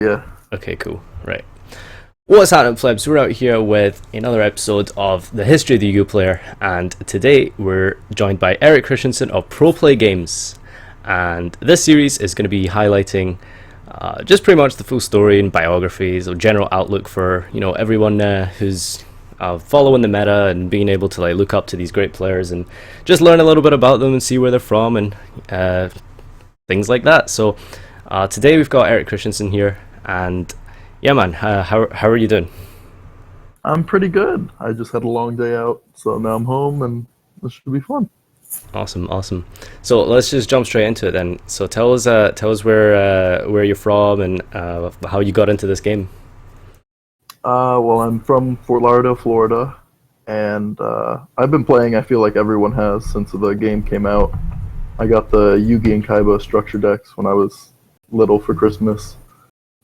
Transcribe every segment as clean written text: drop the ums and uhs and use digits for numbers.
Yeah. Okay, cool. Right. What's happening, plebs? We're out here with another episode of the History of the Yu-Gi-Oh Player, and today we're joined by Erik Christensen of Pro Play Games. And this series is going to be highlighting just pretty much the full story and biographies or general outlook for everyone who's following the meta and being able to look up to these great players and just learn a little bit about them and see where they're from and things like that. So today we've got Erik Christensen here, and yeah, man, how are you doing? I'm pretty good. I just had a long day out, so now I'm home and this should be fun. Awesome. So let's just jump straight into it then. So tell us where you're from and how you got into this game. Well, I'm from Fort Lauderdale, Florida, and I've been playing, I feel like everyone has, since the game came out. I got the Yugi and Kaiba structure decks when I was little for Christmas,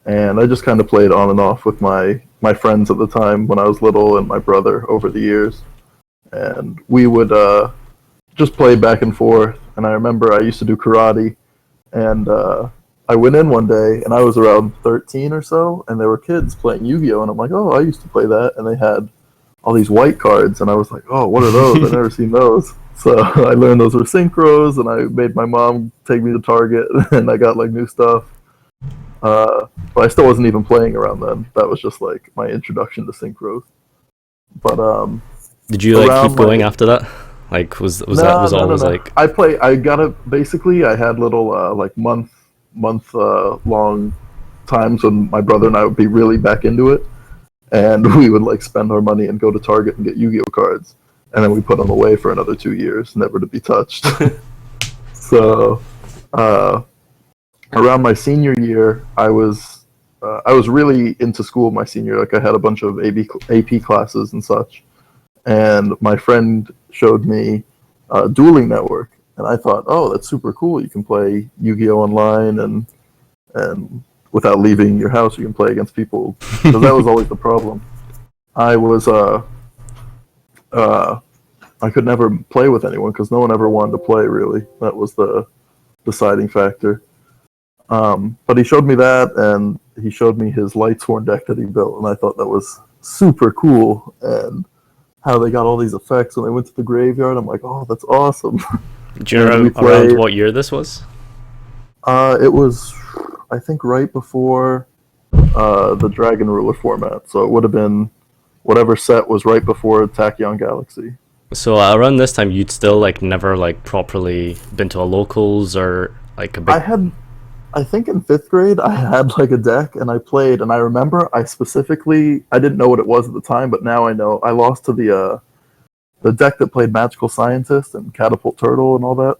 and I just kind of played on and off with my friends at the time when I was little and my brother over the years. And we would just play back and forth. And I remember I used to do karate, and I went in one day, and I was around 13 or so, and there were kids playing Yu-Gi-Oh! And I'm like, oh, I used to play that. And they had all these white cards, and I was like, oh, what are those? I've never seen those. So I learned those were synchros, and I made my mom take me to Target, and I got new stuff. But I still wasn't even playing around then. That was just my introduction to synchros. But Did you keep going after that? Was always no. I got it basically. I had little month long times when my brother and I would be really back into it, and we would spend our money and go to Target and get Yu-Gi-Oh cards, and then we put them away for another 2 years, never to be touched. So around my senior year, I was really into school my senior year. I had a bunch of AP classes and such, and my friend showed me Dueling Network, and I thought, oh, that's super cool. You can play Yu-Gi-Oh online, and without leaving your house, you can play against people. Because that was always the problem. I was I could never play with anyone because no one ever wanted to play. Really, that was the deciding factor. But he showed me that, and he showed me his Lightsworn deck that he built, and I thought that was super cool. And how they got all these effects when they went to the graveyard, I'm like, oh, that's awesome. Do you know around what year this was? It was, I think, right before the Dragon Ruler format, so it would have been whatever set was right before Tachyon Galaxy. So around this time, you'd still never properly been to a locals or a big. I think in 5th grade, I had a deck, and I played, and I remember I didn't know what it was at the time, but now I know. I lost to the deck that played Magical Scientist and Catapult Turtle and all that.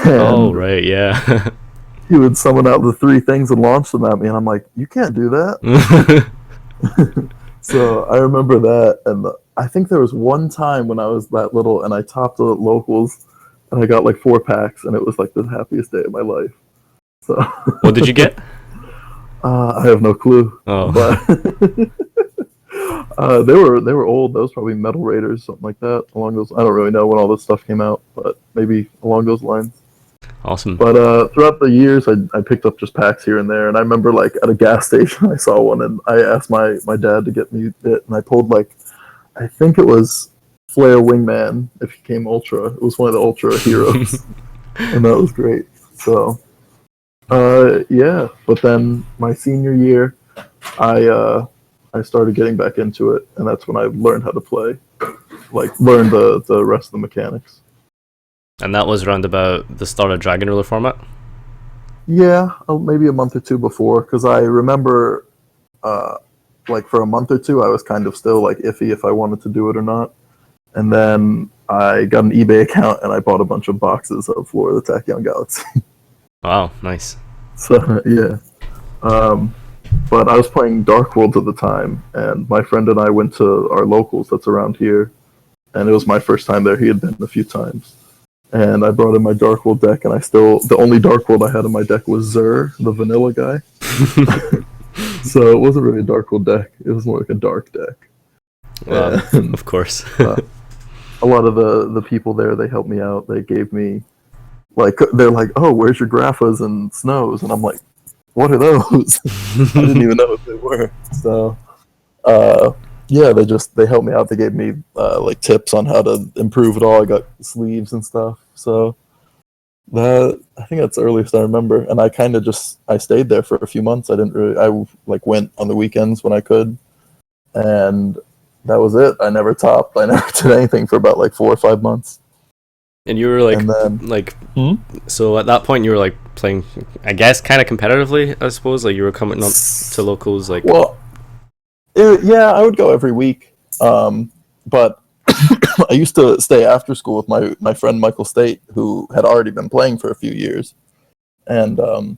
And oh, right, yeah. he would summon out the 3 things and launch them at me, and I'm like, you can't do that. So I remember that, and I think there was one time when I was that little, and I topped the locals, and I got 4 packs, and it was the happiest day of my life. So what did you get? I have no clue. Oh, but they were old. That was probably Metal Raiders, something like that. Along those, I don't really know when all this stuff came out, but maybe along those lines. Awesome. But throughout the years, I picked up just packs here and there, and I remember at a gas station I saw one, and I asked my dad to get me it, and I pulled I think it was Flare Wingman if he came Ultra. It was one of the Ultra heroes, and that was great. So. Yeah, but then my senior year, I started getting back into it, and that's when I learned how to play, learn the rest of the mechanics. And that was around about the start of Dragon Ruler format? Yeah, maybe a month or two before, because I remember, for a month or two, I was kind of still iffy if I wanted to do it or not, and then I got an eBay account and I bought a bunch of boxes of Lore of the Tachyon Galaxy. Wow, nice. So yeah, but I was playing Dark Worlds at the time, and my friend and I went to our locals that's around here, and it was my first time there. He had been a few times, and I brought in my Dark World deck, and the only Dark World I had in my deck was Zur, the vanilla guy. So it wasn't really a Dark World deck; it was more like a dark deck. And, of course. A lot of the people there, they helped me out. They gave me they're like, oh, where's your Graphas and Snows? And I'm like, what are those? I didn't even know what they were. So uh, yeah, they helped me out. They gave me like tips on how to improve it all. I got sleeves and stuff. So that I think that's the earliest I remember. And I kind of just I stayed there for a few months. I like went on the weekends when I could, and that was it. I never topped. I never did anything for about like 4 or 5 months. And you were like, And then so at that point you were like playing, I guess, kind of competitively, I suppose. Like you were coming up to locals, like. well, yeah, I would go every week. But I used to stay after school with my friend Michael State, who had already been playing for a few years, and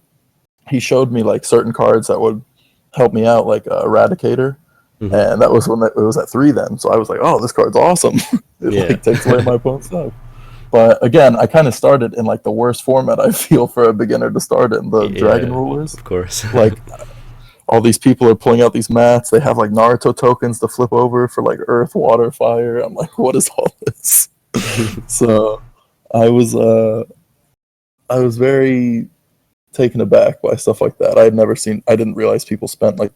he showed me like certain cards that would help me out, like Eradicator, and that was when it was at 3 then. So I was like, oh, this card's awesome. It Yeah. like takes away my opponent's stuff. But again, I kind of started in like the worst format I feel for a beginner to start in, the Dragon Rulers. Of course. Like all these people are pulling out these mats. They have like Naruto tokens to flip over for like Earth, Water, Fire. I'm like, what is all this? So I was I was very taken aback by stuff like that. I didn't realize people spent like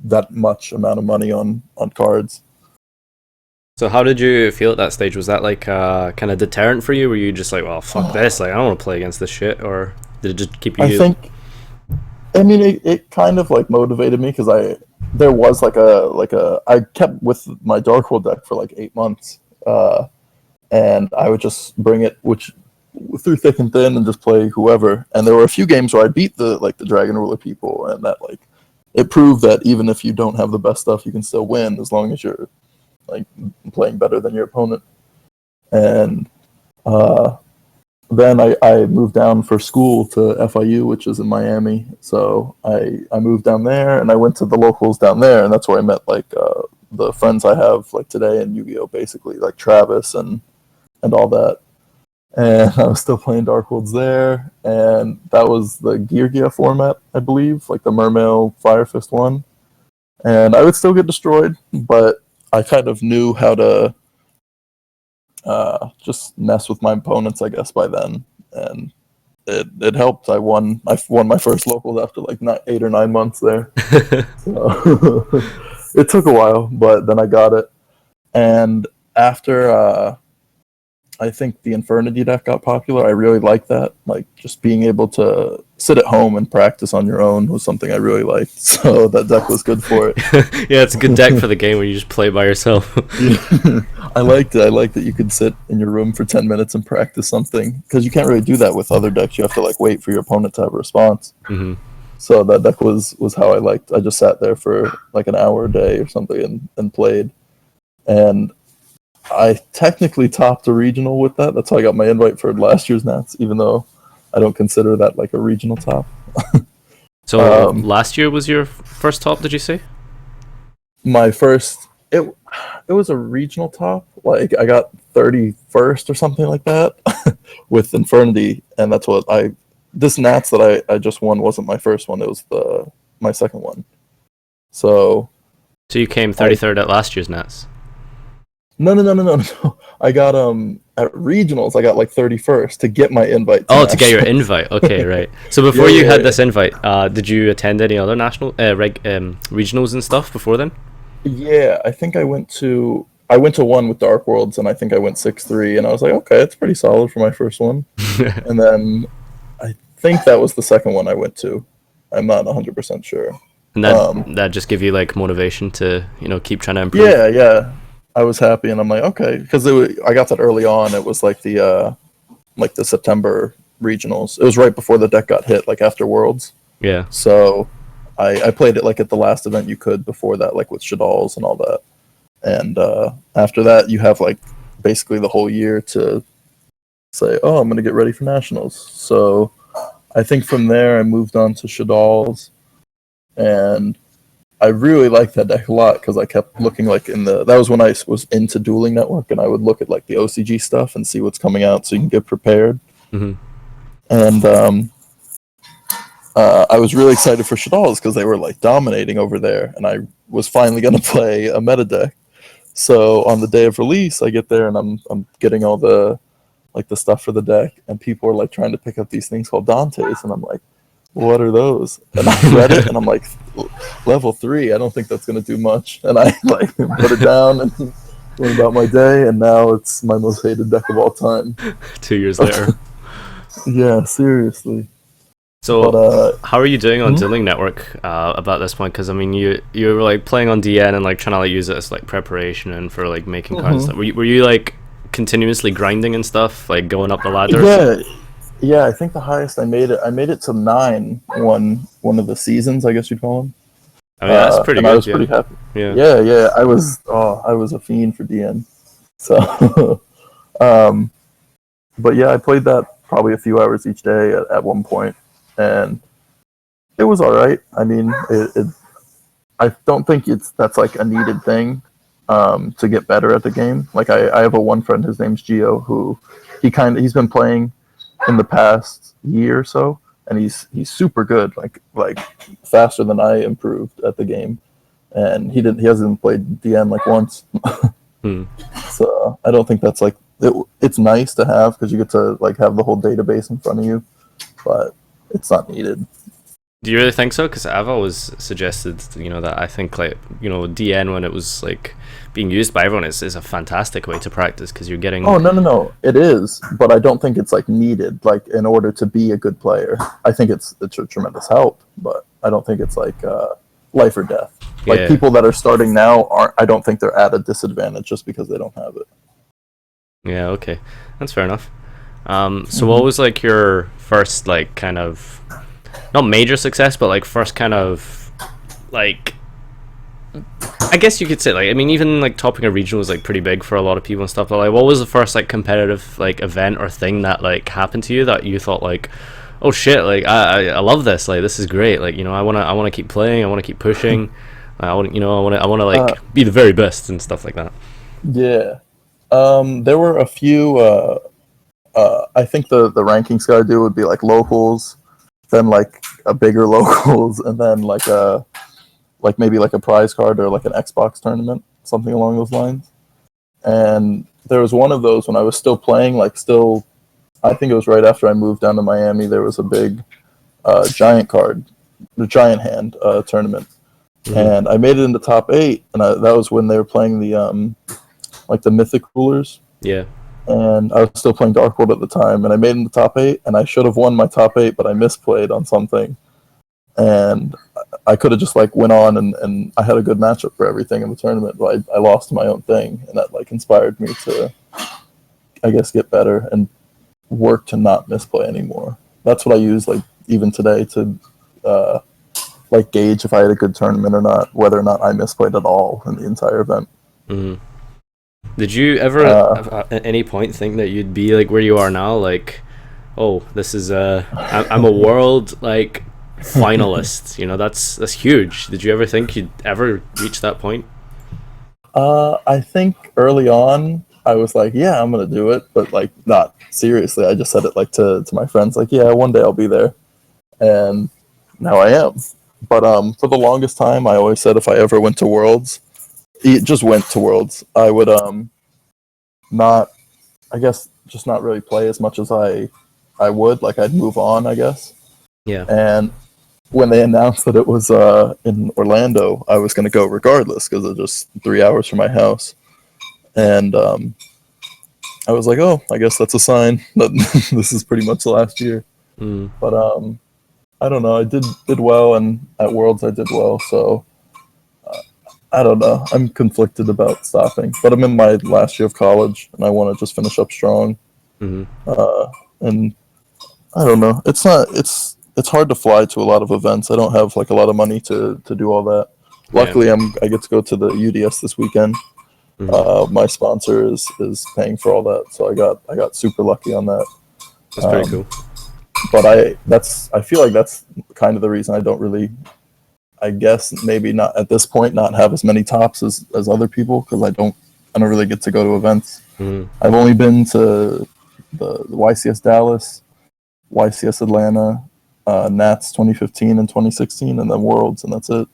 that much amount of money on cards. So how did you feel at that stage? Was that like kind of deterrent for you? Were you just like, well, fuck this, like I don't want to play against this shit, or did it just keep you? I mean, it kind of like motivated me because there was I kept with my Dark World deck for like 8 months, and I would just bring it through thick and thin and just play whoever. And there were a few games where I beat the Dragon Ruler people, and that like it proved that even if you don't have the best stuff, you can still win as long as you're like playing better than your opponent. And then I moved down for school to FIU, which is in Miami. So I moved down there, and I went to the locals down there, and that's where I met like the friends I have like today in Yu-Gi-Oh! Basically, like Travis and all that. And I was still playing Dark Worlds there, and that was the Gear format, I believe, like the Mermail Fire Fist one. And I would still get destroyed, but I kind of knew how to just mess with my opponents, I guess, by then, and it helped. I won my first locals after like 8 or 9 months there. So it took a while, but then I got it. And after I think the Infernity deck got popular, I really liked that. Like just being able to sit at home and practice on your own was something I really liked. So that deck was good for it. Yeah, it's a good deck for the game where you just play by yourself. I liked it. I liked that you could sit in your room for 10 minutes and practice something, because you can't really do that with other decks. You have to like wait for your opponent to have a response. So that deck was how I liked. I just sat there for like an hour a day or something and played. And I technically topped a regional with that. That's how I got my invite for last year's Nats, even though I don't consider that like a regional top. So last year was your first top, did you say? My first, it was a regional top. Like I got 31st or something like that with Infernity, and that's what this Nats that I just won wasn't my first one. It was my second one. So you came 33rd at last year's Nats. No. I got at regionals. I got like 31st to get my invite. To get your invite. Okay, right. So before you had this invite, did you attend any other national regionals and stuff before then? Yeah, I think I went to one with Dark Worlds, and I think I went 6-3, and I was like, okay, it's pretty solid for my first one. And then I think that was the second one I went to. I'm not 100% sure. And that just give you like motivation to keep trying to improve. Yeah. I was happy, and I'm like, okay, because I got that early on. It was like the September regionals. It was right before the deck got hit, like after Worlds. Yeah. So I played it like at the last event you could before that, like with Shaddolls and all that. And after that, you have like basically the whole year to say, oh, I'm going to get ready for nationals. So I think from there I moved on to Shaddolls, and I really liked that deck a lot because I kept looking like that was when I was into Dueling Network, and I would look at like the OCG stuff and see what's coming out so you can get prepared. And I was really excited for Shaddolls because they were like dominating over there, and I was finally going to play a meta deck. So on the day of release, I get there and I'm getting all the stuff for the deck, and people are like trying to pick up these things called Dantes, and I'm like, what are those? And I read it, and I'm like, level 3. I don't think that's gonna do much. And I like put it down and went about my day. And now it's my most hated deck of all time. 2 years later. Yeah, seriously. So, But how are you doing on Dueling Network about this point? Because I mean, you were like playing on DN and like trying to like use it as like preparation and for like making cards. And stuff. Were you like continuously grinding and stuff, like going up the ladder? Yeah. I think the highest I made it to 9 one of the seasons, I guess you'd call them. I mean, that's pretty and good. I was pretty happy. Yeah. I was a fiend for DN. So, but yeah, I played that probably a few hours each day at one point, and it was all right. I mean, I don't think that's like a needed thing to get better at the game. Like I have one friend, his name's Gio, who he's been playing in the past year or so, and he's super good, like faster than I improved at the game, and he hasn't played DN like once. So I don't think that's like it's nice to have because you get to like have the whole database in front of you, but it's not needed. Do you really think so? Because I've always suggested, that I think like DN when it was like being used by everyone is a fantastic way to practice because you're getting. Oh no, it is, but I don't think it's like needed like in order to be a good player. I think it's a tremendous help, but I don't think it's like life or death. Like people that are starting now I don't think they're at a disadvantage just because they don't have it. Yeah, okay, that's fair enough. So what was like your first like kind of not major success, but like first kind of like I guess you could say like I mean even like topping a regional was like pretty big for a lot of people and stuff. But like what was the first like competitive like event or thing that like happened to you that you thought like oh shit like I love this, like this is great, like I want to keep playing, I want to keep pushing. I want to like be the very best and stuff like that. Yeah. There were a few. I think the rankings guy do would be like locals, then like a bigger locals, and then like maybe like a prize card or like an Xbox tournament, something along those lines. And there was one of those when I was still playing, I think it was right after I moved down to Miami. There was a big giant hand tournament. And I made it into top 8, and that was when they were playing the like the mythic rulers. Yeah. And I was still playing Dark World at the time, and I made it into top 8, and I should have won my top 8, but I misplayed on something, and I could have just like went on, and I had a good matchup for everything in the tournament, but I lost my own thing, and that like inspired me to, I guess, get better and work to not misplay anymore. That's what I use like even today to like gauge if I had a good tournament or not, whether or not I misplayed at all in the entire event. Did you ever at any point think that you'd be like where you are now, like oh this is I'm a world like finalist, that's huge. Did you ever think you'd ever reach that point? I think early on I was like, yeah, I'm gonna do it, but like not seriously. I just said it like to my friends, like, yeah, one day I'll be there, and now I am. But for the longest time, I always said if I ever went to Worlds, just went to Worlds, I would not, I guess, just not really play as much as I would. Like I'd move on, I guess. Yeah. And when they announced that it was in Orlando, I was going to go regardless because it's just 3 hours from my house. And I was like, oh, I guess that's a sign that this is pretty much the last year. But I don't know. I did well, and at Worlds I did well. So I don't know. I'm conflicted about stopping, but I'm in my last year of college, and I want to just finish up strong. And I don't know. It's hard to fly to a lot of events. I don't have like a lot of money to do all that. Luckily, I get to go to the UDS this weekend. My sponsor is paying for all that, so I got super lucky on that. That's pretty cool. But I feel like that's kind of the reason I don't really, I guess maybe not at this point, not have as many tops as other people, because I don't really get to go to events. I've only been to the YCS Dallas, YCS Atlanta, Nats 2015 and 2016, and then Worlds, and that's it.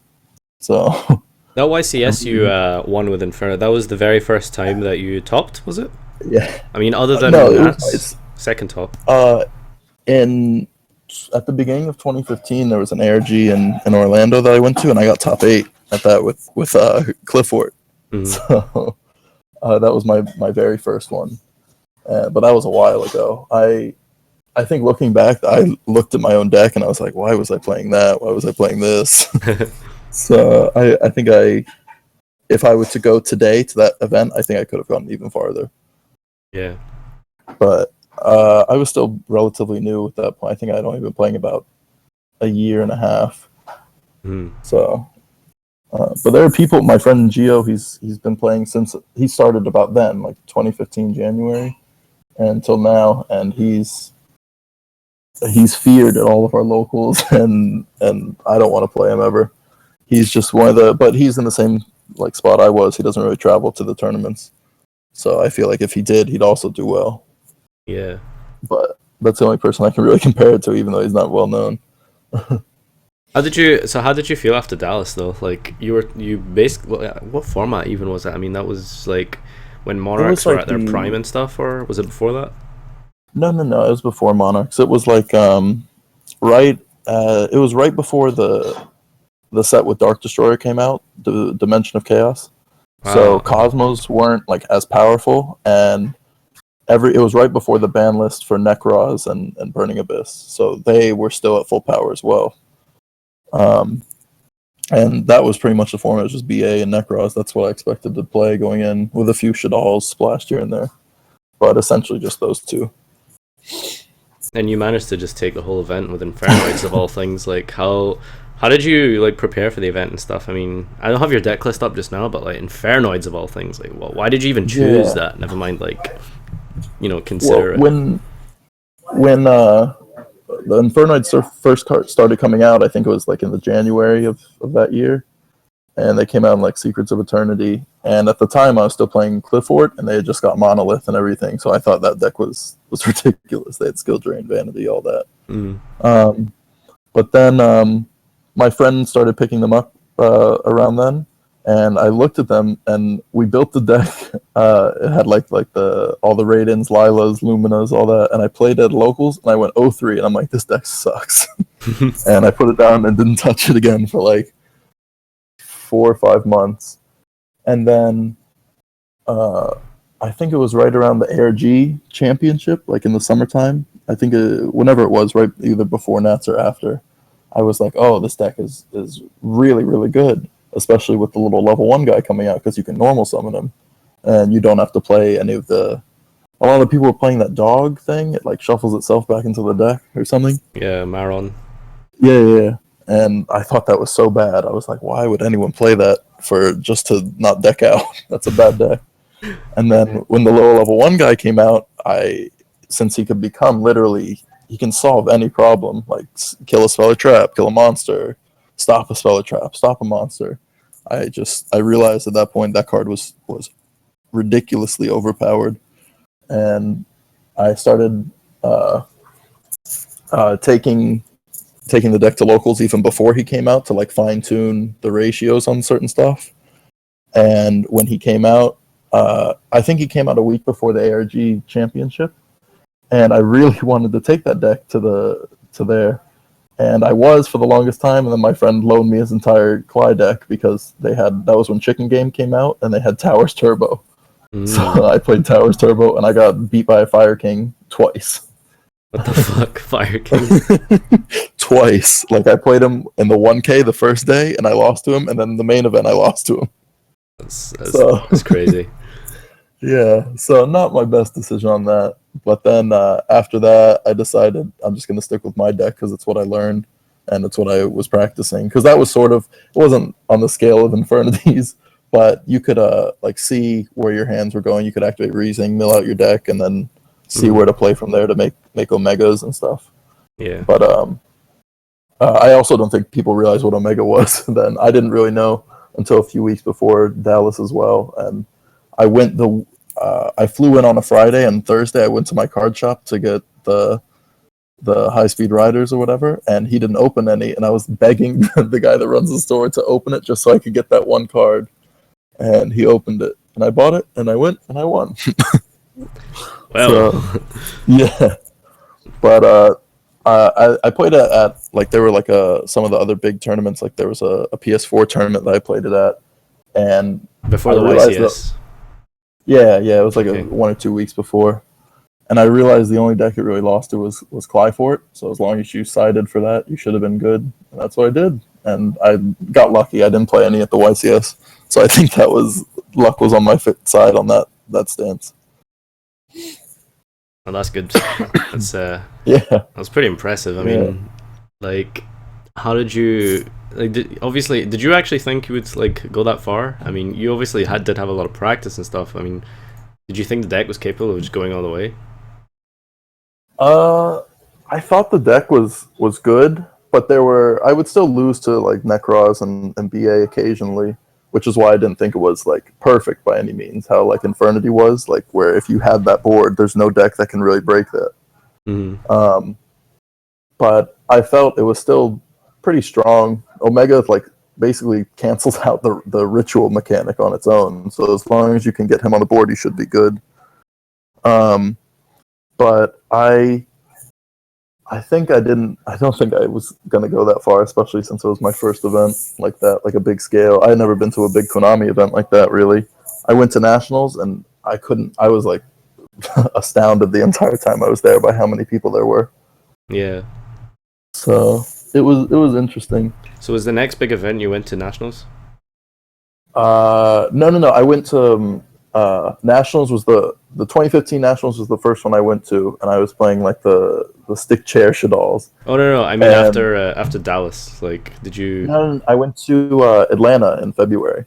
So that YCS you won with Inferno, that was the very first time that you topped, was it? Yeah. I mean, other than no, Nats, second top. In at the beginning of 2015, there was an ARG in Orlando that I went to, and I got top 8 at that with Clifford. Mm. So that was my very first one. But that was a while ago. I think looking back, I looked at my own deck and I was like, why was I playing that? Why was I playing this? So I think if I were to go today to that event, I think I could have gone even farther. Yeah. But I was still relatively new at that point. I think I'd only been playing about a year and a half. Mm. So, but there are people. My friend Gio, he's been playing since he started about then, like 2015 January, until now, and he's feared at all of our locals, and I don't want to play him ever. He's just one of the, but he's in the same like spot I was. He doesn't really travel to the tournaments, so I feel like if he did, he'd also do well. Yeah. But that's the only person I can really compare it to, even though he's not well known. How did you feel after Dallas though? Like you basically, what format even was that? I mean, that was like when Monarchs were like at their prime and stuff, or was it before that? No. It was before Monarchs. It was like right. It was right before the set with Dark Destroyer came out, the Dimension of Chaos. So Wow. Cosmos weren't like as powerful, and it was right before the ban list for Necros and Burning Abyss. So they were still at full power as well. And that was pretty much the format. It was just BA and Necros. That's what I expected to play going in, with a few Shaddolls splashed here and there, but essentially just those two. And you managed to just take the whole event with Infernoids of all things. Like how did you like prepare for the event and stuff? I mean, I don't have your deck list up just now, but like Infernoids of all things, like why did you even choose that? Never mind, like consider well, it. When the Infernoids first started coming out, I think it was like in the January of that year, and they came out in like Secrets of Eternity. And at the time, I was still playing Clifford, and they had just got Monolith and everything, so I thought that deck was ridiculous. They had Skill Drain, Vanity, all that. Mm. But then my friend started picking them up around then, and I looked at them, and we built the deck. It had like all the Raidens, Lilas, Luminas, all that, and I played at locals, and I went 0-3, and I'm like, this deck sucks. And I put it down and didn't touch it again for like 4 or 5 months. And then I think it was right around the ARG championship, like in the summertime. I think whenever it was, right, either before Nats or after, I was like, oh, this deck is really, really good, especially with the little level 1 guy coming out, because you can normal summon him, and you don't have to play any of the... A lot of people were playing that dog thing. It like shuffles itself back into the deck or something. Yeah, Maron. Yeah. And I thought that was so bad. I was like, why would anyone play that for just to not deck out? That's a bad deck. And then when the lower level 1 guy came out, since he could become literally, he can solve any problem, like kill a spell or trap, kill a monster, stop a spell or trap, stop a monster. I realized at that point that card was ridiculously overpowered, and I started taking the deck to locals even before he came out to like fine tune the ratios on certain stuff. And when he came out, I think he came out a week before the ARG championship, and I really wanted to take that deck to there, and I was for the longest time. And then my friend loaned me his entire Clyde deck, because that was when Chicken Game came out, and they had Towers Turbo. So I played Towers Turbo, and I got beat by a Fire King twice. What the fuck, Fire King? Twice. Like, I played him in the 1K the first day, and I lost to him, and then the main event I lost to him. That's crazy. Yeah, so not my best decision on that. But then after that, I decided I'm just going to stick with my deck, because it's what I learned, and it's what I was practicing. Because that was sort of, it wasn't on the scale of Infernities, but you could like see where your hands were going. You could activate Reasoning, mill out your deck, and then see where to play from there to make Omegas and stuff. Yeah. But I also don't think people realize what Omega was then. I didn't really know until a few weeks before Dallas as well. And I flew in on a Friday, and Thursday I went to my card shop to get the high-speed riders or whatever, and he didn't open any, and I was begging the guy that runs the store to open it just so I could get that one card. And he opened it, and I bought it, and I went, and I won. Well, so, yeah. But I played at like there were like some of the other big tournaments. Like there was a PS4 tournament that I played it at, and Before I the realized that YCS. yeah, it was like a Okay. 1 or 2 weeks before, and I realized the only deck it really lost to was Clyfort. So as long as you sided for that, you should have been good. And that's what I did, and I got lucky. I didn't play any at the YCS, so I think that was luck was on my side on that stance. Well, that's good. That's Yeah, that's pretty impressive. I yeah. mean, like, how did you like? Obviously, did you actually think you would like go that far? I mean, you obviously did have a lot of practice and stuff. I mean, did you think the deck was capable of just going all the way? Uh, I thought the deck was good, but I would still lose to like Necros and BA occasionally, which is why I didn't think it was like perfect by any means. How like Infernity was, like where if you had that board, there's no deck that can really break that. Mm-hmm. Um, but I felt it was still pretty strong. Omega like basically cancels out the ritual mechanic on its own. So as long as you can get him on the board, you should be good. Um, but I think I didn't. I don't think I was gonna go that far, especially since it was my first event like that, like a big scale. I had never been to a big Konami event like that. Really, I went to nationals and I couldn't. I was like astounded the entire time I was there by how many people there were. Yeah. So it was interesting. So was the next big event you went to nationals? No. I went to nationals. Was the 2015 nationals was the first one I went to, and I was playing like the stick chair Shaddolls. Oh no, I mean And after Dallas. Like, did you? no, I went to Atlanta in February.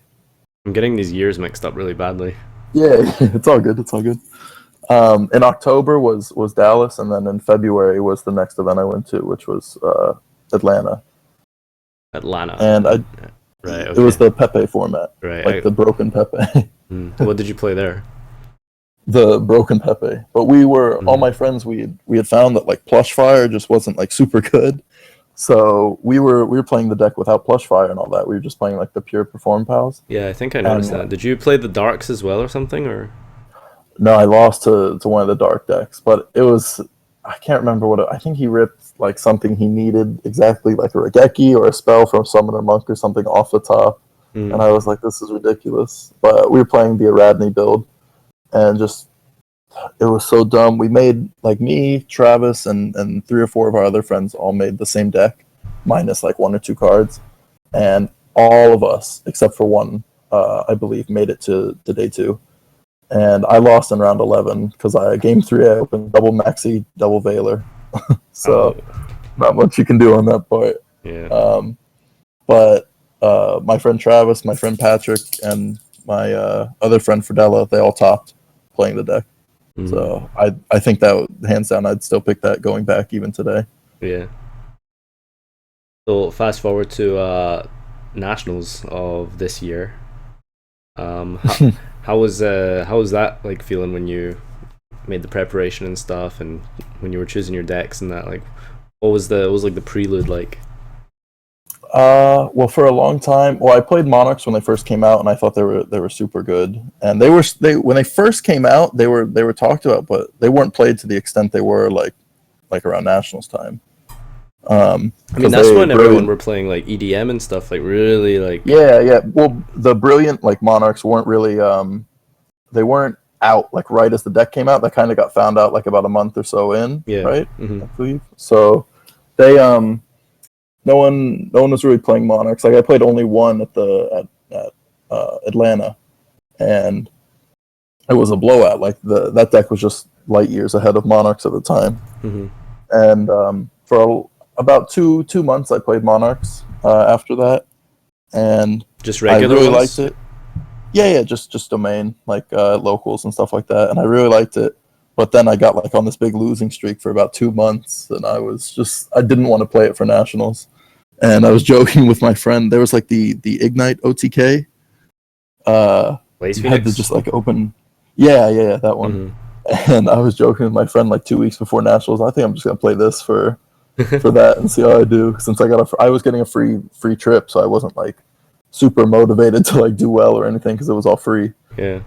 I'm getting these years mixed up really badly. Yeah, it's all good. It's all good. In October was Dallas, and then in February was the next event I went to, which was Atlanta. Atlanta. And Right. it was Okay. the PePe format, Right. like the broken PePe, What did you play there? the broken PePe. But all my friends, we had found that like plush fire just wasn't like super good. So we were playing the deck without plush fire and all that. We were just playing like the pure perform pals. Yeah, I think I And noticed that. Did you play the darks as well or something? Or no, I lost to one of the dark decks, but it was I can't remember I think he ripped like something he needed exactly like a Regeki or a spell from Summoner Monk or something off the top, and mm, I was like, this is ridiculous. But we were playing the Aradney build, and just it was so dumb. We made like me, Travis, and 3 or 4 of our other friends all made the same deck, minus like 1 or 2 cards, and all of us except for one, I believe, made it to day two and I lost in round 11 because I game three I opened double maxi, double Veiler. oh, So not much you can do on that part. yeah. Um, but my friend Travis, my friend Patrick, and my other friend Fridella, they all topped playing the deck. Mm, So I think that hands down I'd still pick that going back even today. yeah. So fast forward to nationals of this year. How was that like feeling when you made the preparation and stuff, and when you were choosing your decks and that? Like, what was like the prelude like? Well, for a long time, I played Monarchs when they first came out, and I thought they were super good. And they when they first came out, they were talked about, but they weren't played to the extent they were like around Nationals time. I mean, Because that's they when everyone brilliant. were playing like EDM and stuff, like really like. Yeah. Well, the brilliant like Monarchs weren't really they weren't out like right as the deck came out. They kind of got found out like about a month or so in, Yeah. right? Mm-hmm. I believe. So they no one was really playing Monarchs. Like I played only one at Atlanta, and it was a blowout. Like that deck was just light years ahead of Monarchs at the time. Mm-hmm. And for about two months, I played Monarchs after that, and Just I regular really liked ones. it. Yeah, just domain like locals and stuff like that, and I really liked it. But then I got like on this big losing streak for about 2 months, and I didn't want to play it for nationals. And I was joking with my friend. There was like the Ignite OTK. Blaze You had to Phoenix. just like open. Yeah, that one. Mm-hmm. And I was joking with my friend like 2 weeks before nationals. I think I'm just gonna play this for that and see how I do. Since I was getting a free trip, so I wasn't like super motivated to like do well or anything because it was all free. Yeah.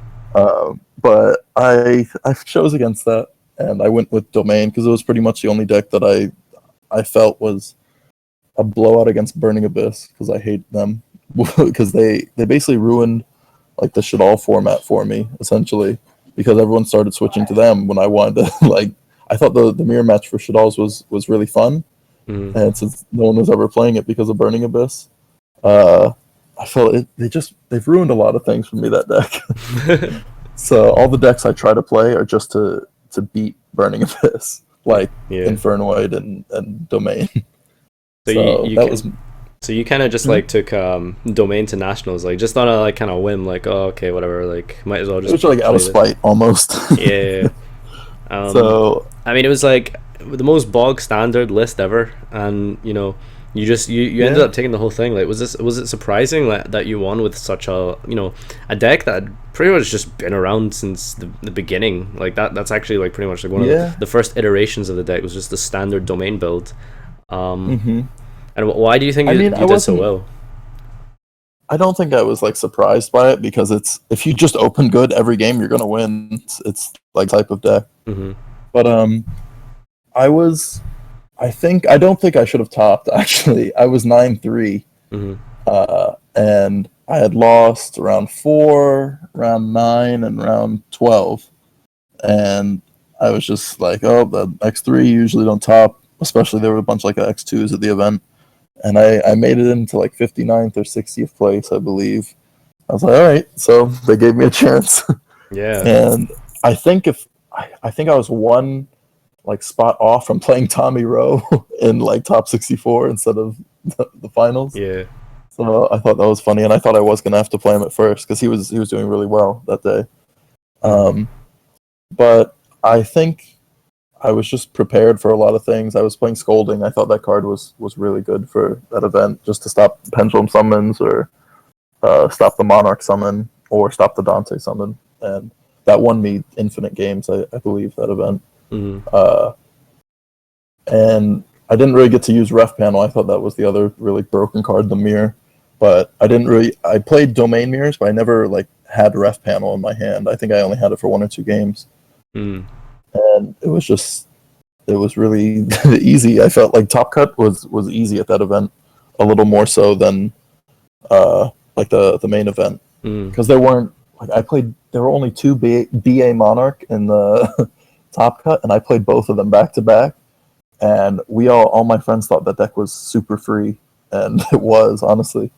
But I chose against that, and I went with Domain because it was pretty much the only deck that I felt was a blowout against Burning Abyss because I hate them because they basically ruined like the Shaddolls format for me essentially because everyone started switching to them when I wanted to like I thought the mirror match for Shaddolls was really fun, Mm. and since no one was ever playing it because of Burning Abyss, uh, I felt they've ruined a lot of things for me that deck. So all the decks I try to play are just to beat Burning Abyss, like Yeah. Infernoid and Domain. So So that was so you kind of just like took Domain to nationals, like just on a like kind of whim, like oh okay whatever, like might as well it just was like out play of this. spite almost. Yeah. So I mean, it was like the most bog standard list ever, and you ended yeah, up taking the whole thing. Like, was it surprising that you won with such a deck that had pretty much just been around since the beginning? Like that's actually like pretty much like one of yeah. the first iterations of the deck was just the standard domain build. hmm And why do you think I mean, you did so well? I don't think I was like surprised by it because it's if you just open good every game, you're gonna win. It's like type of deck. Hmm. But I was. I don't think I should have topped. Actually, I was 9-3, Hmm. and I had lost round 4, round 9, and round 12, and I was just like, oh, the X3 usually don't top. Especially there were a bunch like X2s at the event, and I made it into like 59th or 60th place, I believe. I was like, all right, so they gave me a chance, Yeah. and I think I was one like spot off from playing Tommy Rowe in like top 64 instead of the finals. Yeah. So I thought that was funny, and I thought I was gonna have to play him at first because he was doing really well that day. Hmm. Um, but I think I was just prepared for a lot of things. I was playing Scolding. I thought that card was really good for that event, just to stop Pendulum summons or stop the Monarch summon or stop the Dante summon, and that won me infinite games. I believe that event. Hmm. Uh, and I didn't really get to use Ref Panel. I thought that was the other really broken card, the Mirror. But I didn't really. I played Domain Mirrors, but I never like had Ref Panel in my hand. I think I only had it for 1 or 2 games, Hmm. and it was really easy. I felt like Top Cut was easy at that event, a little more so than like the main event Hmm. because there weren't like I played. There were only 2 BA Monarch in the Top Cut, and I played both of them back to back. And all my friends thought that deck was super free, and it was honestly.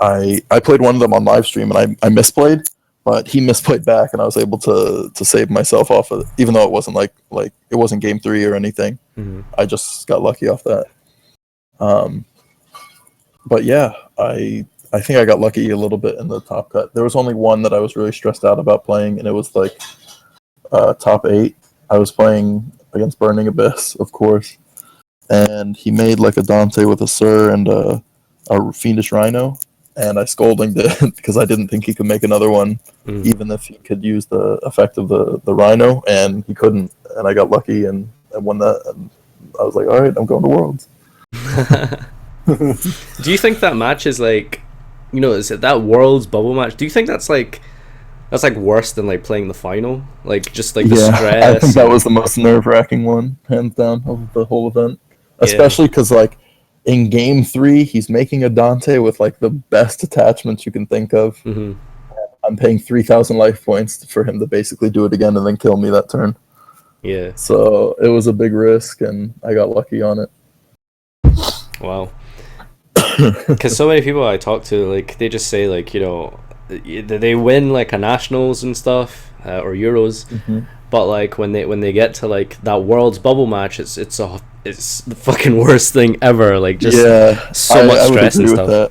I played one of them on live stream, and I misplayed, but he misplayed back, and I was able to save myself off of it, even though it wasn't like it wasn't game 3 or anything. Hmm. I just got lucky off that. Um, but yeah, I think I got lucky a little bit in the top cut. There was only one that I was really stressed out about playing, and it was like top 8. I was playing against Burning Abyss, of course, and he made like a Dante with a Sir and a Fiendish Rhino, and I scolded it because I didn't think he could make another one, Hmm. even if he could use the effect of the Rhino, and he couldn't, and I got lucky and won that, and I was like, all right, I'm going to Worlds. Do you think that match is like, is it that World's bubble match? Do you think that's like worse than like playing the final? Like just like the Yeah, I think stress that and was the most nerve-wracking one, hands down, of the whole event. yeah. Especially because, like, in game 3, he's making a Dante with like the best attachments you can think of. Hmm. I'm paying 3,000 life points for him to basically do it again and then kill me that turn. Yeah. So it was a big risk, and I got lucky on it. Wow. Because so many people I talk to, like they just say like they win like a nationals and stuff or Euros, hmm but like when they get to like that World's bubble match, it's the fucking worst thing ever. Like just Yeah, so much I would stress and agree with stuff.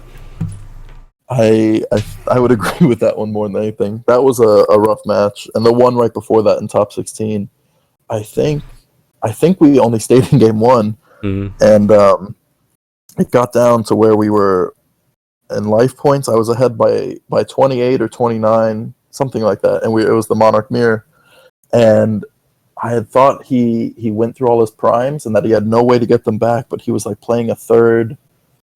that. I would agree with that one more than anything. That was a rough match, and the one right before that in top 16, I think I think we only stayed in game 1, Hmm. and it got down to where we were in life points. I was ahead by 28 or 29, something like that, and it was the Monarch Mirror, and I had thought he went through all his primes and that he had no way to get them back, but he was like playing a third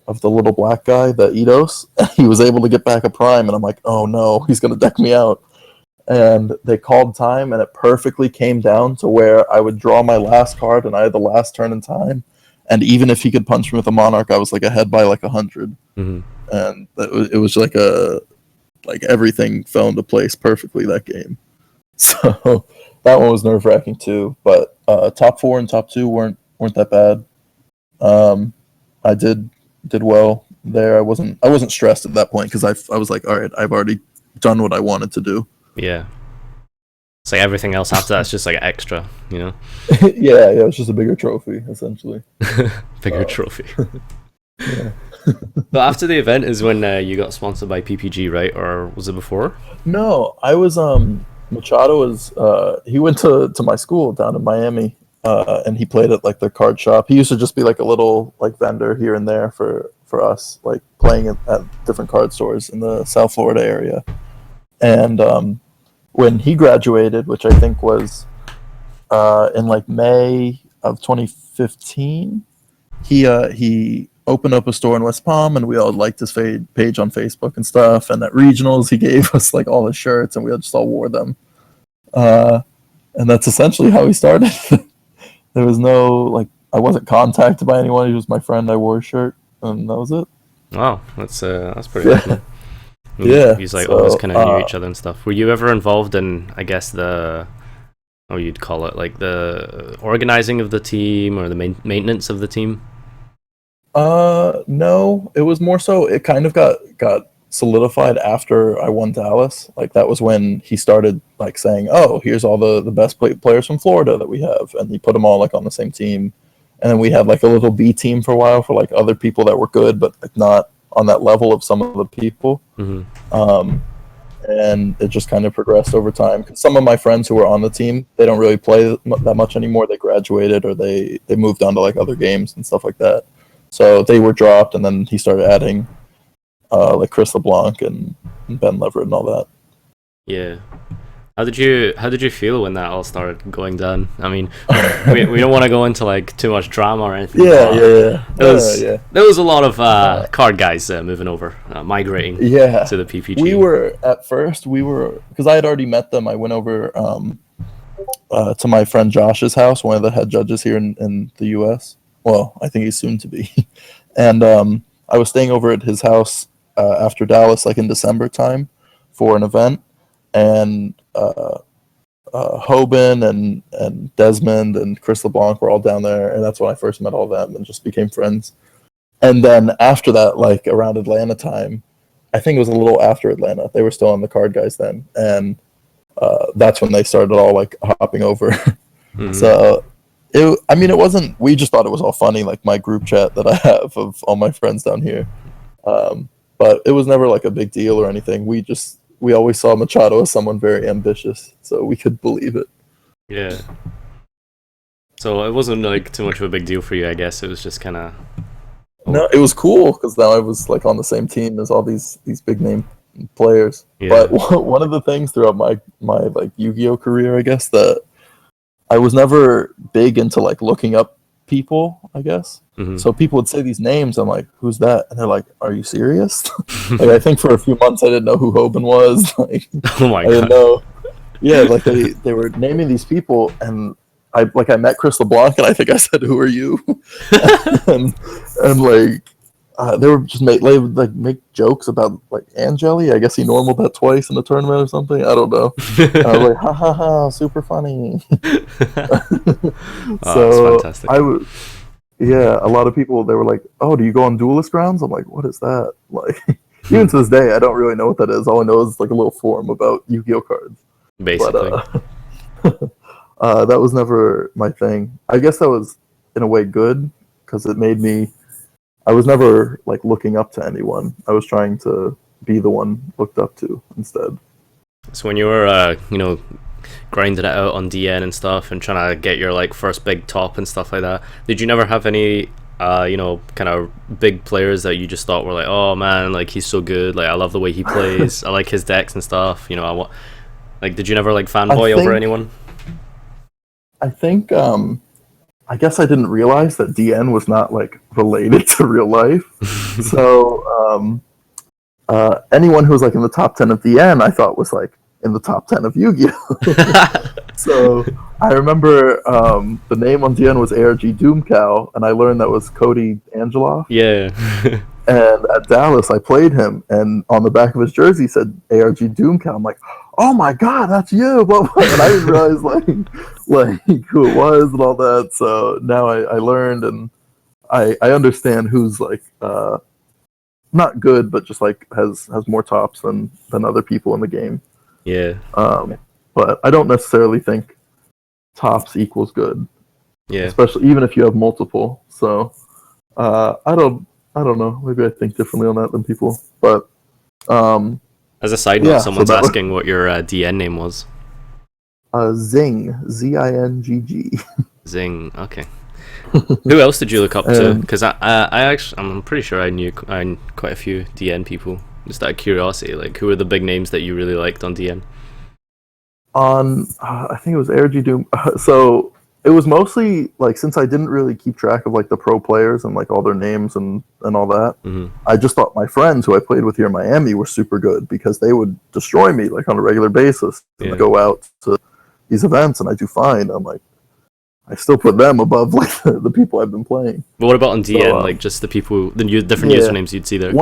of the little black guy, the Eidos, and he was able to get back a prime, and I'm like, oh no, he's gonna deck me out. And they called time, and it perfectly came down to where I would draw my last card, and I had the last turn in time, and even if he could punch me with a Monarch, I was like ahead by like 100, Mm-hmm. and it was like everything fell into place perfectly that game. So that one was nerve wracking too. But top 4 and top 2 weren't that bad. I did well there. I wasn't stressed at that point because I was like, all right, I've already done what I wanted to do. Yeah. It's like everything else after that's just like extra, you know? Yeah, it's just a bigger trophy essentially. Bigger trophy. Yeah. But after the event is when you got sponsored by PPG, right? Or was it before? No, I was Machado was he went to my school down in Miami, and he played at like their card shop. He used to just be like a little like vendor here and there for us, like playing at different card stores in the South Florida area. And when he graduated, which I think was in like May of 2015, he opened up a store in West Palm, and we all liked his page on Facebook and stuff. And at regionals, he gave us like all his shirts, and we just all wore them. And that's essentially how he started. There was no like I wasn't contacted by anyone. He was my friend. I wore his shirt, and that was it. Wow, that's pretty awesome. Yeah. He's like So, always kind of knew each other and stuff. Were you ever involved in, I guess, or you'd call it like the organizing of the team or the maintenance of the team? No, it was more so. It kind of got solidified after I won Dallas. Like that was when he started like saying, "Oh, here's all the best players from Florida that we have," and he put them all like on the same team. And then we had like a little B team for a while for like other people that were good, but like not on that level of some of the people. Mm-hmm. And it just kind of progressed over time. 'Cause some of my friends who were on the team, they don't really play that much anymore. They graduated or they moved on to like other games and stuff like that. So they were dropped, and then he started adding like Chris LeBlanc and Ben Leverett and all that. Yeah. How did you feel when that all started going down? I mean, we don't want to go into like too much drama or anything. Yeah. There was a lot of card guys moving over, migrating to the PPG. We were because I had already met them. I went over to my friend Josh's house, one of the head judges here in the U.S. Well, I think he's soon to be. And I was staying over at his house after Dallas, like in December time, for an event, and Hoban and Desmond and Chris LeBlanc were all down there, and that's when I first met all of them and just became friends. And then after that, like around Atlanta time, I think it was a little after Atlanta, they were still on the card guys then, and that's when they started all like hopping over. Mm-hmm. So it wasn't. We just thought it was all funny, like my group chat that I have of all my friends down here. But it was never like a big deal or anything. We always saw Machado as someone very ambitious, so we could believe it. Yeah. So it wasn't like too much of a big deal for you, I guess. It was just kind of. No, it was cool because now I was like on the same team as all these big name players. Yeah. But one of the things throughout my like Yu-Gi-Oh career, I guess, that I was never big into like looking up people, I guess. Mm-hmm. So people would say these names, I'm like, who's that? And they're like, are you serious? Like I think for a few months I didn't know who Hoban was. Like, oh my God. I didn't know. Yeah, like they were naming these people, and I met Chris LeBlanc, and I think I said, "Who are you?" and like they were just make jokes about like Angeli. I guess he normaled that twice in the tournament or something. I don't know. I was like, ha ha ha, super funny. So that's fantastic. A lot of people, they were like, "Oh, do you go on Duelist grounds?" I'm like, "What is that?" Like, even to this day, I don't really know what that is. All I know is like a little forum about Yu-Gi-Oh cards. Basically. But, that was never my thing. I guess that was, in a way, good, because it made me... I was never, like, looking up to anyone. I was trying to be the one looked up to instead. So when you were, grinding it out on DN and stuff and trying to get your, like, first big top and stuff like that, did you never have any, kind of big players that you just thought were like, oh, man, like, he's so good, like, I love the way he plays, I like his decks and stuff, did you never, like, fanboy over anyone? I think, I guess I didn't realize that DN was not, like, related to real life. So, anyone who was, like, in the top 10 of DN, I thought was, like, in the top 10 of Yu-Gi-Oh. So I remember the name on DN was ARG Doomcow, and I learned that was Cody Angeloff. Yeah. And at Dallas, I played him, and on the back of his jersey said ARG Doomcow. I'm like, oh my god, that's you! And I didn't realize like who it was and all that. So now I learned, and I understand who's like not good, but just like has more tops than other people in the game. Yeah. But I don't necessarily think tops equals good. Yeah. Especially even if you have multiple. So I don't know. Maybe I think differently on that than people. But as a side note, someone's so asking what your DN name was. Zing, Zingg. Zing. Okay. Who else did you look up to? Because I'm pretty sure I knew quite a few DN people. Just out of curiosity, like who were the big names that you really liked on DN? I think it was ARG Doom. So it was mostly like, since I didn't really keep track of like the pro players and like all their names and all that, I just thought my friends who I played with here in Miami were super good, because they would destroy me like on a regular basis. And go out to these events and I do fine. I'm like, I still put them above like the people I've been playing. But what about on DN? So, like just the people, the different usernames you'd see there.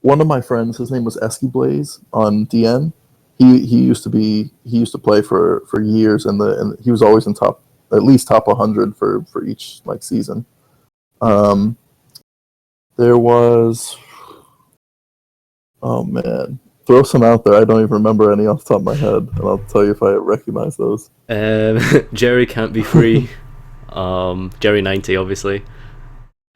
One of my friends, his name was Esky Blaze on DN. He used to play for years, and he was always in at least top 100 for each like season. There was, oh man, throw some out there. I don't even remember any off the top of my head, and I'll tell you if I recognize those. Jerry Can't Be Free. Jerry 90, obviously.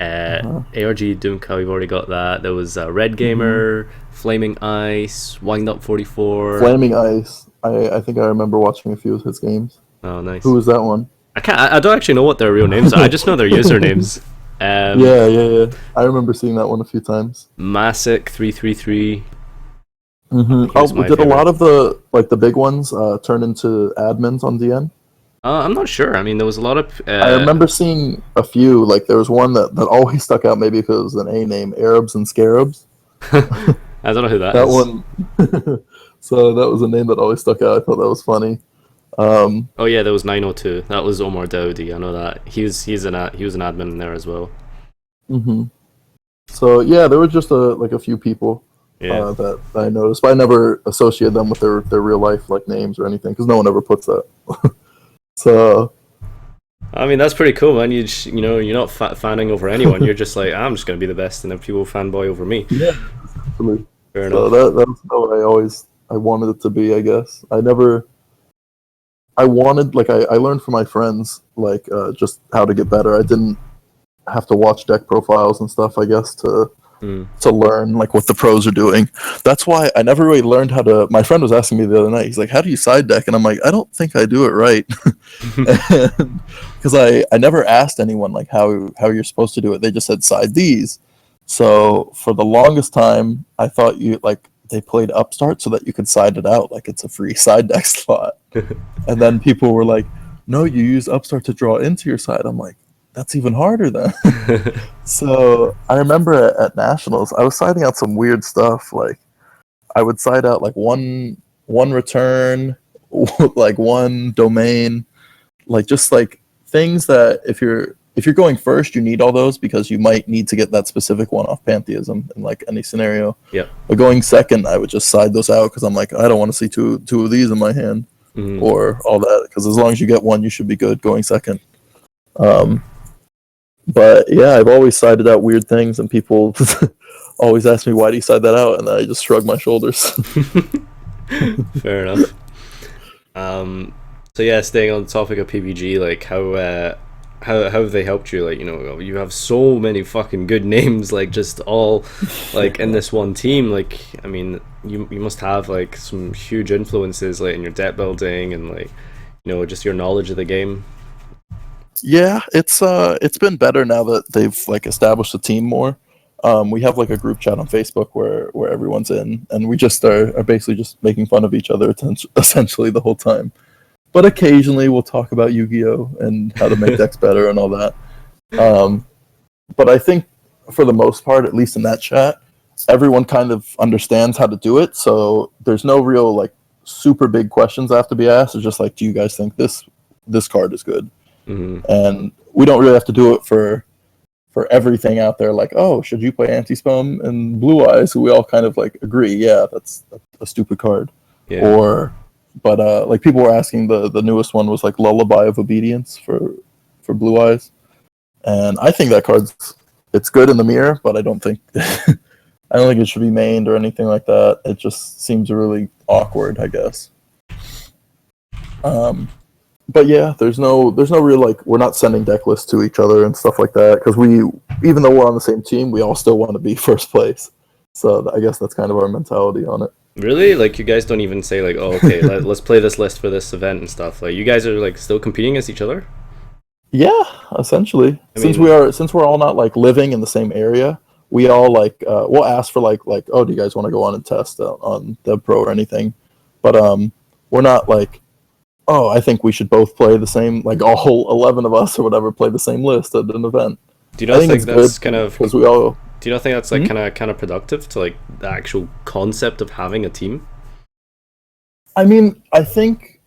ARG Doomcow, we've already got that. There was Red Gamer, Flaming Ice, Wind Up 44. Flaming Ice. I think I remember watching a few of his games. Oh, nice. Who was that one? I don't actually know what their real names are. I just know their usernames. Yeah. I remember seeing that one a few times. Masic 333. Did a lot of the big ones turn into admins on DN? I'm not sure. I mean, there was a lot of... I remember seeing a few. Like, there was one that always stuck out, maybe because it was an A name, Arabs and Scarabs. I don't know who that is. That one. So that was a name that always stuck out. I thought that was funny. Oh yeah, there was 902. That was Omar Dowdy. I know that. He was an admin in there as well. So yeah, there were just a few people that I noticed, but I never associated them with their real life like names or anything, because no one ever puts that. So, I mean, that's pretty cool, man. You're not fanning over anyone. You're just like, I'm just gonna be the best, and then people fanboy over me. Yeah, absolutely. Fair enough. So that's how I wanted it to be, I guess. I learned from my friends like just how to get better. I didn't have to watch deck profiles and stuff, I guess, to learn like what the pros are doing. That's why I never really learned how to. My friend was asking me the other night, he's like, how do you side deck? And I'm like, I don't think I do it right. Because I never asked anyone like how you're supposed to do it. They just said side these. So for the longest time I thought they played upstart so that you could side it out like it's a free side deck slot. And then people were like, no, you use upstart to draw into your side. I'm like, that's even harder then. So I remember at Nationals, I was siding out some weird stuff. Like I would side out like one return, like one domain, like just like things that if you're going first, you need all those because you might need to get that specific one off Pantheism in like any scenario. Yeah. But going second, I would just side those out because I'm like, I don't want to see two of these in my hand or all that, because as long as you get one, you should be good going second. But yeah, I've always sided out weird things, and people always ask me, why do you side that out? And I just shrug my shoulders. Fair enough. So yeah, staying on the topic of PPG, like how have they helped you? Like, you have so many fucking good names, like just all like in this one team. Like, I mean, you must have like some huge influences like in your deck building and like, just your knowledge of the game. Yeah, it's been better now that they've like established a team more. We have like a group chat on Facebook where everyone's in, and we just are basically just making fun of each other essentially the whole time. But occasionally we'll talk about Yu-Gi-Oh! And how to make decks better and all that. But I think for the most part, at least in that chat, everyone kind of understands how to do it. So there's no real like super big questions that have to be asked. It's just like, do you guys think this card is good? And we don't really have to do it for everything out there. Like, oh, should you play Anti-Spam and Blue Eyes? We all kind of like agree, yeah, that's a stupid card. Yeah. But like people were asking, the newest one was like Lullaby of Obedience for Blue Eyes, and I think that it's good in the mirror, but I don't think I don't think it should be mained or anything like that. It just seems really awkward, I guess. But yeah, there's no real like, we're not sending deck lists to each other and stuff like that, because even though we're on the same team, we all still want to be first place. So I guess that's kind of our mentality on it. Really? Like, you guys don't even say like, oh, okay, let's play this list for this event and stuff. Like, you guys are like still competing against each other? Yeah, essentially. Since we're all not like living in the same area, we all like we'll ask for like, oh, do you guys want to go on and test on Dev Pro or anything? But we're not like, oh, I think we should both play the same, like all 11 of us or whatever play the same list at an event. Do you not think that's kind of, because we all? Do you not think that's like kind of productive to like the actual concept of having a team? I mean, I think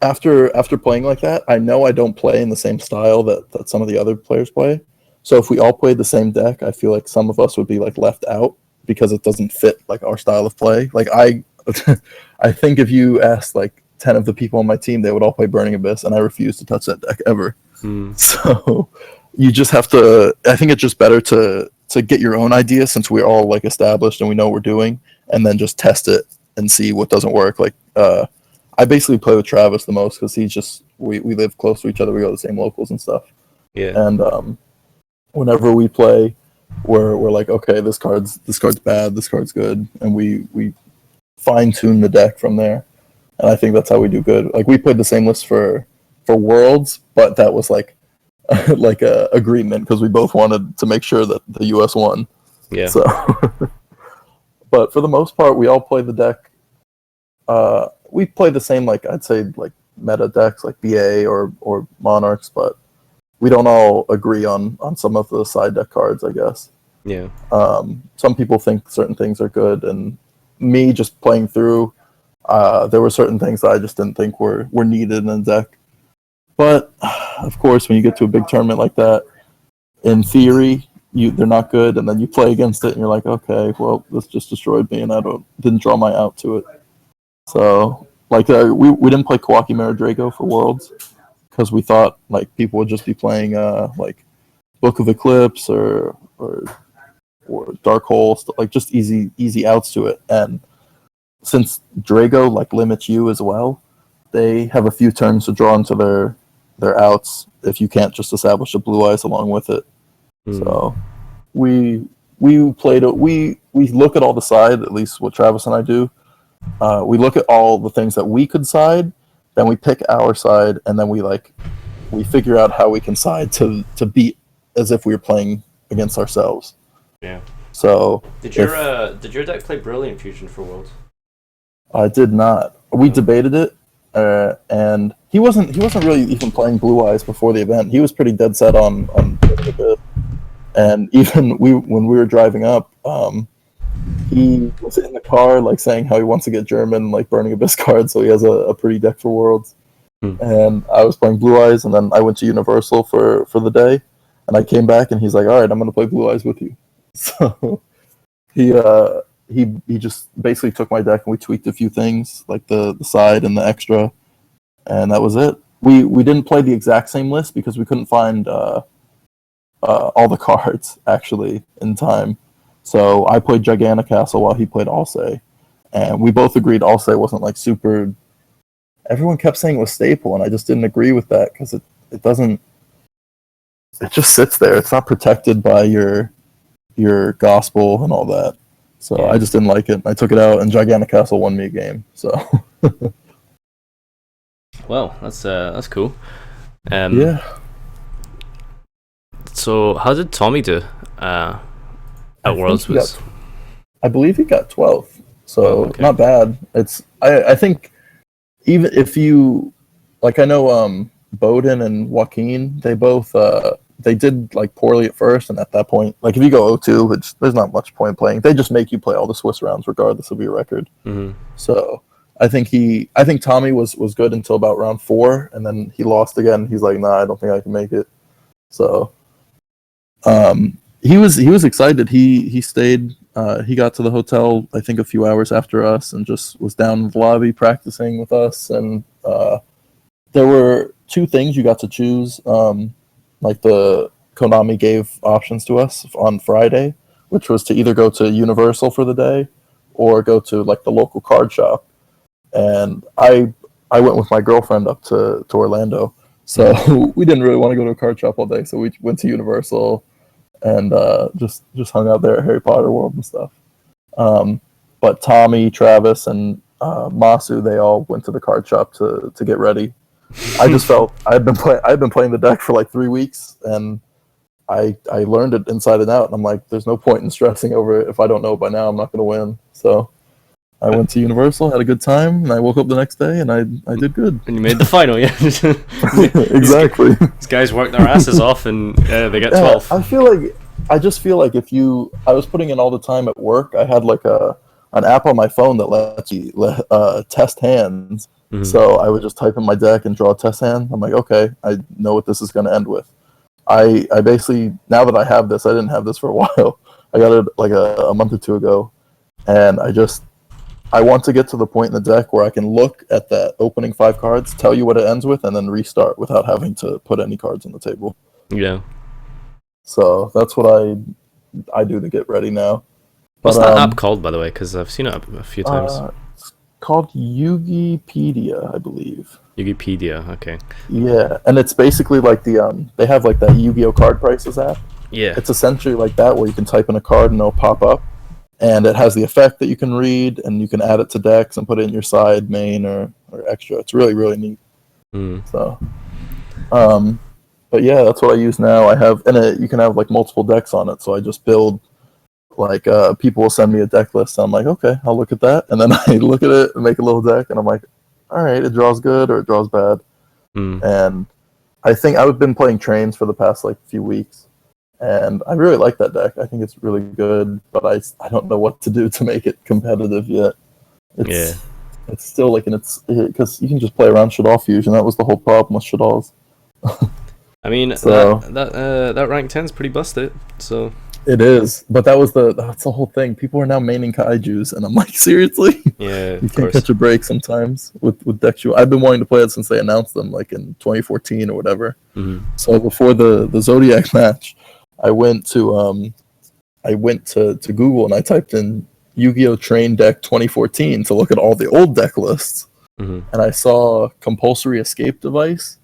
after playing like that, I know I don't play in the same style that some of the other players play. So if we all played the same deck, I feel like some of us would be like left out because it doesn't fit like our style of play. Like I think if you asked like 10 of the people on my team, they would all play Burning Abyss, and I refuse to touch that deck ever. So you just have to, I think it's just better to get your own idea, since we're all like established and we know what we're doing, and then just test it and see what doesn't work. Like I basically play with Travis the most because he's just, we live close to each other, we go to the same locals and stuff. Yeah. And whenever we play, we're like, okay, this card's bad, this card's good, and we fine tune the deck from there. And I think that's how we do good. Like, we played the same list for Worlds, but that was like like a agreement because we both wanted to make sure that the US won. Yeah. So but for the most part, we all play the deck. We play the same, like, I'd say like meta decks like BA or Monarchs, but we don't all agree on some of the side deck cards, I guess. Yeah. Some people think certain things are good, and me just playing through, there were certain things that I just didn't think were needed in a deck. But of course, when you get to a big tournament like that, in theory, they're not good, and then you play against it, and you're like, okay, well, this just destroyed me, and didn't draw my out to it. So, like, we didn't play Kawaki Mirror Draco for Worlds because we thought like people would just be playing like Book of Eclipse or Dark Hole, like just easy outs to it. And since Drago like limits you as well, they have a few turns to draw into their outs if you can't just establish a Blue Eyes along with it. So we played it. We look at all the side, at least what Travis and I do. We look at all the things that we could side, then we pick our side, and then we figure out how we can side to beat as if we were playing against ourselves. Yeah. So did your deck play Brilliant Fusion for Worlds? I did not. We debated it, and he wasn't really even playing Blue Eyes before the event. He was pretty dead set on and even when we were driving up, he was in the car like saying how he wants to get German like Burning Abyss cards, so he has a pretty deck for Worlds. And I was playing Blue Eyes, and then I went to Universal for the day, and I came back and he's like, all right, I'm gonna play Blue Eyes with you. So he just basically took my deck and we tweaked a few things like the side and the extra, and that was it. We didn't play the exact same list because we couldn't find all the cards actually in time. So I played Gigantic Castle while he played Alsay, and we both agreed Alsay wasn't like super. Everyone kept saying it was staple, and I just didn't agree with that because it doesn't. It just sits there. It's not protected by your gospel and all that. So yeah. I just didn't like it. I took it out, and Gigantic Castle won me a game. So. Well, that's cool. Yeah. So how did Tommy do at Worlds? I believe he got 12th. So okay. Not bad. I think even if you like, I know Bowden and Joaquin, they both they did like poorly at first, and at that point, like if you go 0-2, there's not much point playing. They just make you play all the Swiss rounds regardless of your record. So I think Tommy was good until about round 4, and then he lost again. He's like, nah, I don't think I can make it. So he was excited. He stayed. He got to the hotel, I think, a few hours after us, and just was down in the lobby practicing with us. And there were 2 things you got to choose. Like the Konami gave options to us on Friday, which was to either go to Universal for the day or go to like the local card shop. And I went with my girlfriend up to Orlando, so we didn't really want to go to a card shop all day. So we went to Universal and just hung out there at Harry Potter World and stuff. But Tommy, Travis, and Masu, they all went to the card shop to get ready. I just felt I'd been playing the deck for like 3 weeks, and I learned it inside and out. And I'm like, there's no point in stressing over it. If I don't know by now, I'm not going to win. So I went to Universal, had a good time, and I woke up the next day and I did good. And you made the final, yeah. Exactly. These guys work their asses off, and they get 12. I just feel like I was putting in all the time at work. I had like an app on my phone that lets you test hands. Mm-hmm. So I would just type in my deck and draw a test hand. I'm like, okay, I know what this is going to end with. I basically, now that I have this, I didn't have this for a while. I got it like a month or 2 ago, and I want to get to the point in the deck where I can look at that opening 5 cards, tell you what it ends with, and then restart without having to put any cards on the table. Yeah. So that's what I do to get ready now. What's that app called, by the way? Because I've seen it a few times. It's called Yugipedia, I believe. Yugipedia, okay. Yeah, and it's basically like they have like that Yu-Gi-Oh card prices app. Yeah. It's essentially like that, where you can type in a card and it'll pop up. And it has the effect that you can read, and you can add it to decks and put it in your side, main, or extra. It's really, really neat. So, but yeah, that's what I use now. I have, and you can have like multiple decks on it. So I just build, like, people will send me a deck list. And I'm like, okay, I'll look at that. And then I look at it and make a little deck, and I'm like, all right, it draws good or it draws bad. And I think I've been playing trains for the past like few weeks. And I really like that deck. I think it's really good, but I don't know what to do to make it competitive yet. It's still like because you can just play around Shaddolls fusion. That was the whole problem with Shaddolls. I mean, so, that rank 10 is pretty busted. So it is, but that's the whole thing. People are now maining kaijus, and I'm like, seriously? Yeah, you can't catch a break sometimes with deck shoe. I've been wanting to play it since they announced them, like in 2014 or whatever. So before the Zodiac match, I went to Google and I typed in Yu-Gi-Oh! Train Deck 2014 to look at all the old deck lists. And I saw Compulsory Escape Device,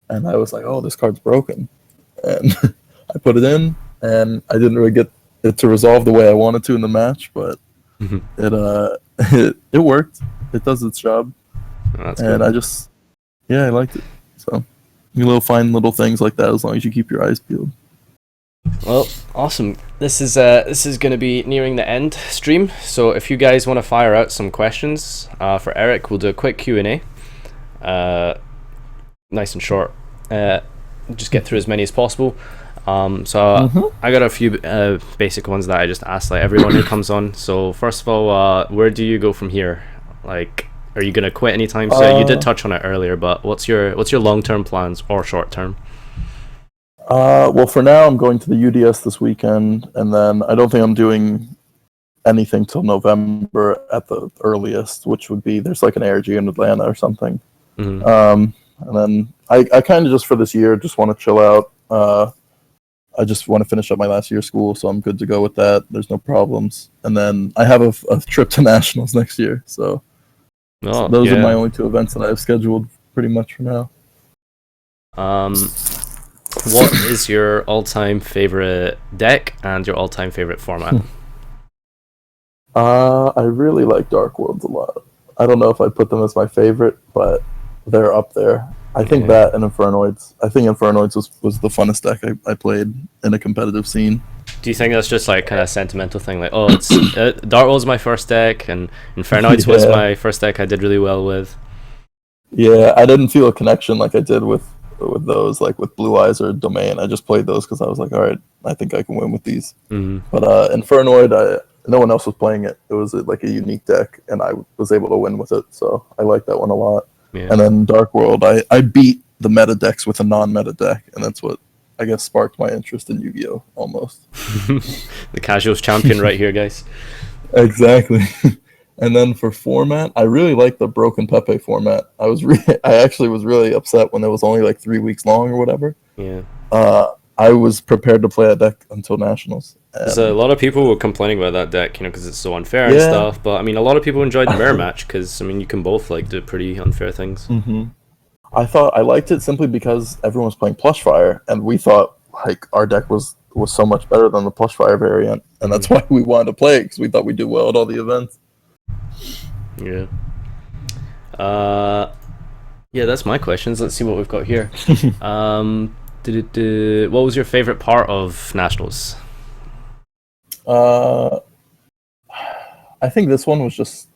and I was like, oh, this card's broken. And I put it in, and I didn't really get it to resolve the way I wanted to in the match, but it worked. It does its job. That's and good. I liked it. So you find little things like that as long as you keep your eyes peeled. Well, awesome. This is going to be nearing the end stream. So if you guys want to fire out some questions for Erik, we'll do a quick Q&A. Nice and short. Just get through as many as possible. I got a few basic ones that I just asked like everyone who comes on. So first of all, where do you go from here? Like, are you gonna quit anytime soon? You did touch on it earlier, but what's your long-term plans or short-term? Well, for now, I'm going to the UDS this weekend, and then I don't think I'm doing anything till November at the earliest, which would be there's like an ARG in Atlanta or something. And then I kind of just for this year just want to chill out. I just want to finish up my last year of school, so I'm good to go with that. There's no problems. And then I have a trip to nationals next year, so those are my only 2 events that I have scheduled pretty much for now. What is your all-time favorite deck and your all-time favorite format? I really like Dark Worlds a lot. I don't know if I'd put them as my favorite, but they're up there. I think that and Infernoids. I think Infernoids was the funnest deck I played in a competitive scene. Do you think that's just like kind of sentimental thing? Like, oh, it's Dark World's my first deck, and Infernoids was my first deck I did really well with. Yeah, I didn't feel a connection like I did with those, like with Blue Eyes or Domain. I just played those because I was like, all right, I think I can win with these. But Infernoid, no one else was playing it. It was like a unique deck, and I was able to win with it. So I like that one a lot. Yeah. And then Dark World, I beat the meta decks with a non-meta deck, and that's what I guess sparked my interest in Yu-Gi-Oh! Almost. The casuals champion right here, guys. Exactly. And then for format, I really like the Broken PePe format. I actually was really upset when it was only like 3 weeks long or whatever. Yeah. I was prepared to play a deck until Nationals. There's a lot of people were complaining about that deck, because it's so unfair and stuff. But I mean, a lot of people enjoyed the mirror match because I mean, you can both like do pretty unfair things. Mm-hmm. I thought I liked it simply because everyone was playing Plush Fire, and we thought like our deck was so much better than the Plush Fire variant, and that's why we wanted to play it because we thought we'd do well at all the events. Yeah. Yeah, that's my questions. Let's see what we've got here. What was your favorite part of Nationals? I think this one was just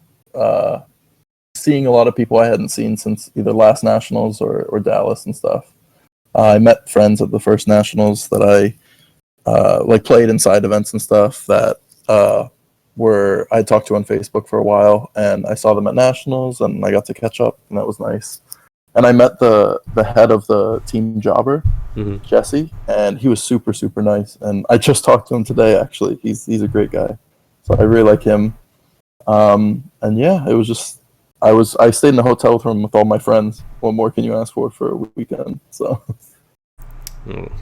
seeing a lot of people I hadn't seen since either last Nationals or Dallas and stuff. I met friends at the first Nationals that I like played in side events and stuff that I talked to on Facebook for a while, and I saw them at Nationals, and I got to catch up, and that was nice. And I met the head of the team jobber, Jesse, and he was super, super nice. And I just talked to him today, actually. He's a great guy. So I really like him. And yeah, it was just, I stayed in a hotel room with all my friends. What more can you ask for a weekend? So.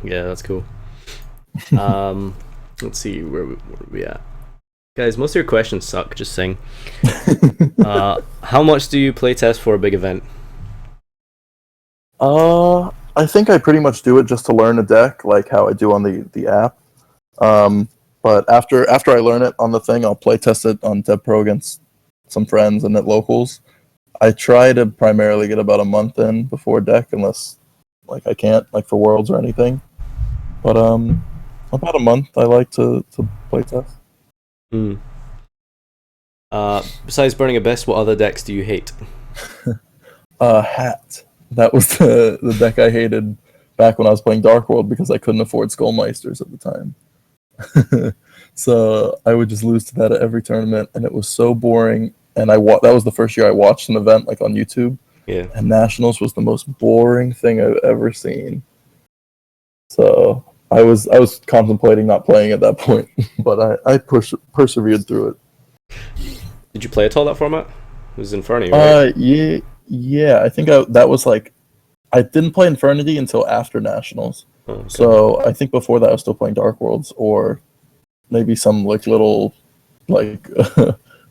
Yeah, that's cool. Let's see, where are we at? Guys, most of your questions suck, just saying. How much do you play test for a big event? I think I pretty much do it just to learn a deck, like how I do on the app. But after I learn it on the thing, I'll play test it on Dev Pro against some friends and at locals. I try to primarily get about a month in before deck, unless like I can't, like for Worlds or anything. But about a month I like to play test. Besides Burning Abyss, what other decks do you hate? Hat. That was the deck I hated back when I was playing Dark World because I couldn't afford Skullmeisters at the time. So I would just lose to that at every tournament, and it was so boring. And that was the first year I watched an event like on YouTube. Yeah. And Nationals was the most boring thing I've ever seen. So I was contemplating not playing at that point, but I persevered through it. Did you play at all that format? It was Inferno, right? Yeah. I think that was like, I didn't play Infernity until after Nationals. Oh, okay. So I think before that I was still playing Dark Worlds or maybe some like little like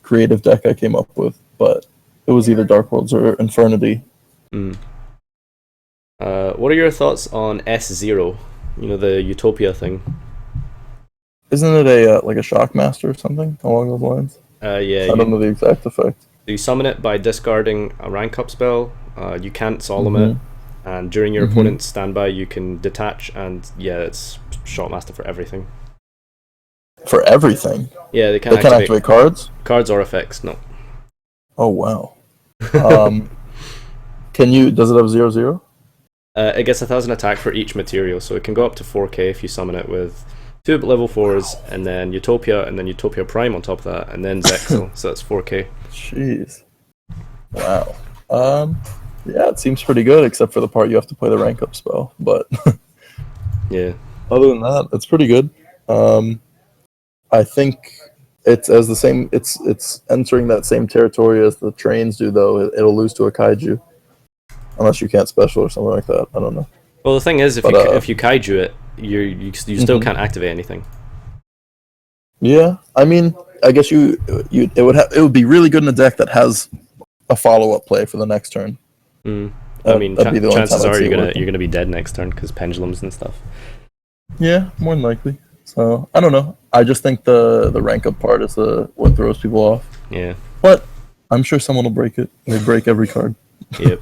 creative deck I came up with, but it was either Dark Worlds or Infernity. What are your thoughts on S0? You know, the Utopia thing. Isn't it like a Shockmaster or something along those lines? Yeah. I don't know the exact effect. You summon it by discarding a rank up spell. You can't solemn it, and during your opponent's standby, you can detach, and yeah, it's Shockmaster for everything. For everything? Yeah, they can't activate cards? Cards or effects, no. Oh wow. Does it have 0/0? It gets 1,000 attack for each material, so it can go up to 4k if you summon it with 2 level 4s, and then Utopia, and then Utopia Prime on top of that, and then Zexal, so that's 4k. Jeez. Wow. Yeah, it seems pretty good, except for the part you have to play the rank up spell, but yeah. Other than that, it's pretty good. I think it's entering that same territory as the trains do, though. It'll lose to a kaiju. Unless you can't special or something like that. I don't know. Well, the thing is, if you kaiju it, you still can't activate anything. Yeah, I mean, I guess it would be really good in a deck that has a follow-up play for the next turn. I mean, chances are you're gonna be dead next turn because pendulums and stuff. Yeah, more than likely. So I don't know. I just think the rank up part is what throws people off. Yeah. But I'm sure someone will break it. They break every card. Yep.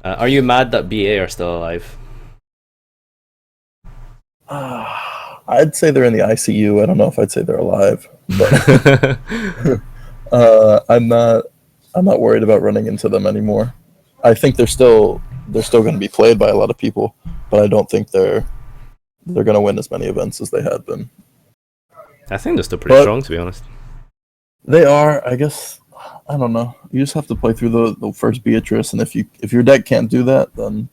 Are you mad that BA are still alive? I'd say they're in the ICU. I don't know if I'd say they're alive, but I'm not worried about running into them anymore. I think they're still going to be played by a lot of people, but I don't think they're going to win as many events as they had been. I think they're still pretty strong, to be honest. They are, I guess. I don't know. You just have to play through the first Beatrice, and if your deck can't do that, then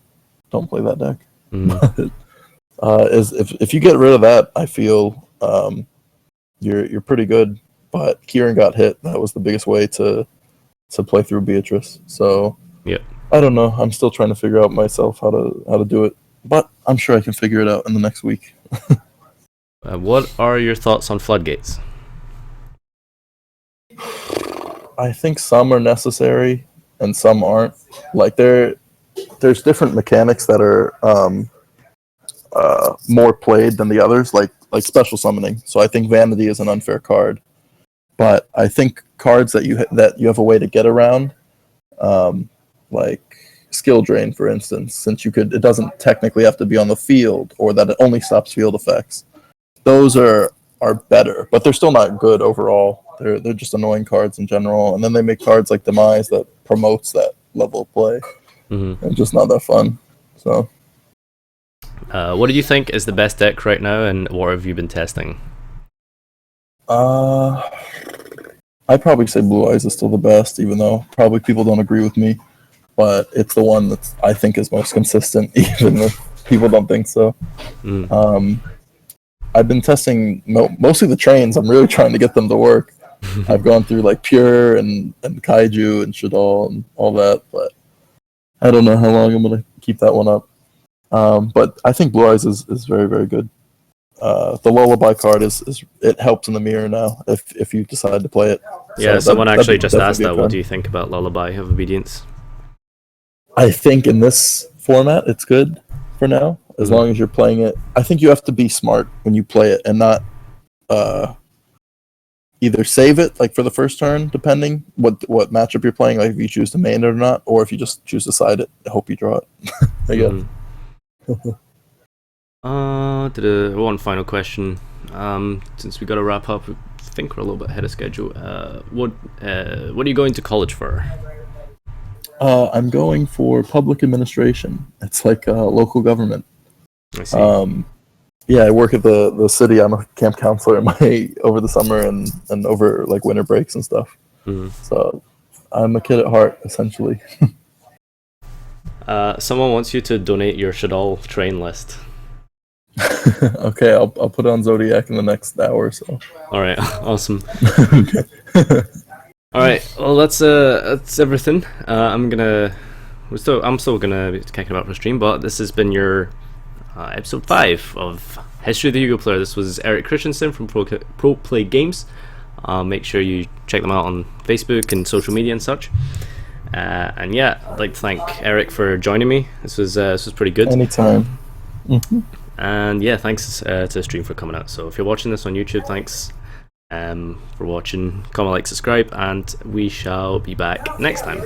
don't play that deck. Mm. Is if you get rid of that, I feel you're pretty good. But Kieran got hit. That was the biggest way to play through Beatrice. So Yeah. I don't know. I'm still trying to figure out myself how to do it. But I'm sure I can figure it out in the next week. What are your thoughts on floodgates? I think some are necessary and some aren't. Like there's different mechanics that are more played than the others, like special summoning. So I think Vanity is an unfair card, but I think cards that you have a way to get around, like Skill Drain, for instance, since it doesn't technically have to be on the field, or that it only stops field effects. Those are better, but they're still not good overall. They're just annoying cards in general, and then they make cards like Demise that promotes that level of play, and just not that fun. So. What do you think is the best deck right now, and what have you been testing? I'd probably say Blue Eyes is still the best, even though probably people don't agree with me. But it's the one that I think is most consistent, even if people don't think so. I've been testing mostly the trains. I'm really trying to get them to work. I've gone through like Pure and Kaiju and Shaddolls and all that, but I don't know how long I'm going to keep that one up. But I think Blue Eyes is very, very good. The Lullaby card it helps in the mirror now if you decide to play it. Yeah, so someone actually just asked that. What do you think about Lullaby of Obedience? I think in this format it's good for now, as long as you're playing it. I think you have to be smart when you play it and not either save it like for the first turn, depending what matchup you're playing, like if you choose to main it or not, or if you just choose to side it, I hope you draw it. I guess. One final question. Since we got to wrap up, I think we're a little bit ahead of schedule. What are you going to college for? I'm going for public administration. It's like local government. I see. Yeah, I work at the city. I'm a camp counselor over the summer and over like winter breaks and stuff. So I'm a kid at heart, essentially. Someone wants you to donate your Shaddolls train list. Okay, I'll put it on Zodiac in the next hour or so. All right, awesome. All right, well that's everything. I'm still gonna be kicking about for stream, but this has been your episode 5 of History of the Yu-Gi-Oh Player. This was Erik Christensen from Pro Play Games. Make sure you check them out on Facebook and social media and such. And yeah, I'd like to thank Erik for joining me. This was pretty good. Anytime. And yeah, thanks to Stream for coming out. So if you're watching this on YouTube, thanks for watching. Comment, like, subscribe, and we shall be back next time.